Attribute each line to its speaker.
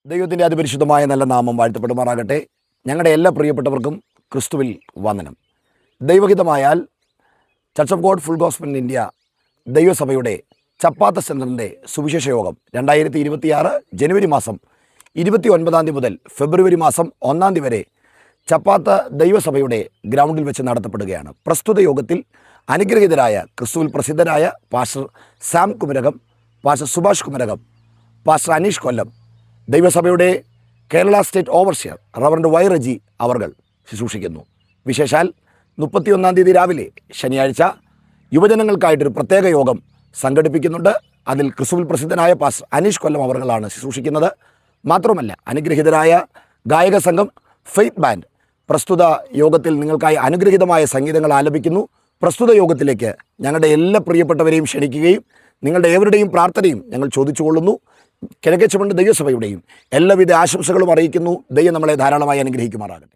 Speaker 1: ദൈവത്തിൻ്റെ അതിപരിശുദ്ധമായ നല്ല നാമം വാഴ്ത്തപ്പെടുമാറാകട്ടെ. ഞങ്ങളുടെ എല്ലാ പ്രിയപ്പെട്ടവർക്കും ക്രിസ്തുവിൽ വന്ദനം. ദൈവഹിതമായാൽ church of God full gospel India ദൈവസഭയുടെ ചപ്പാത്ത സെൻറ്ററിൻ്റെ സുവിശേഷ യോഗം 2026 ജനുവരി മാസം 29 മുതൽ ഫെബ്രുവരി മാസം 1 വരെ ചപ്പാത്ത ദൈവസഭയുടെ ഗ്രൗണ്ടിൽ വെച്ച് നടത്തപ്പെടുകയാണ്. പ്രസ്തുത യോഗത്തിൽ അനുഗ്രഹീതരായ ക്രിസ്തുവിൽ പ്രസിദ്ധരായ pastor Sam Kumarakom, pastor Subhash Kumarakom, pastor Aneesh Kollam, ദൈവസഭയുടെ Kerala state overseer reverend Y Reji അവർകൾ ശുശ്രൂഷിക്കുന്നു. വിശേഷാൽ 31 രാവിലെ ശനിയാഴ്ച യുവജനങ്ങൾക്കായിട്ടൊരു പ്രത്യേക യോഗം സംഘടിപ്പിക്കുന്നുണ്ട്. അതിൽ ക്രിസ്തുവിൽ പ്രസിദ്ധനായ പാസ്റ്റർ അനീഷ് കൊല്ലം അവർകളാണ് ശുശ്രൂഷിക്കുന്നത്. മാത്രമല്ല അനുഗ്രഹീതരായ ഗായക സംഘം ഫെയ്ത്ത് ബാൻഡ് പ്രസ്തുത യോഗത്തിൽ നിങ്ങൾക്കായി അനുഗ്രഹീതമായ സംഗീതങ്ങൾ ആലപിക്കുന്നു. പ്രസ്തുത യോഗത്തിലേക്ക് ഞങ്ങളുടെ എല്ലാ പ്രിയപ്പെട്ടവരെയും ക്ഷണിക്കുകയും നിങ്ങളുടെ ഏവരുടെയും പ്രാർത്ഥനയും ഞങ്ങൾ ചോദിച്ചുകൊള്ളുന്നു. കിഴക്കേച്ചമണ്ട് ദൈവസഭയുടെയും എല്ലാവിധ ആശംസകളും അറിയിക്കുന്നു. ദൈവം നമ്മളെ ധാരാളമായി അനുഗ്രഹിക്കുമാറാകട്ടെ.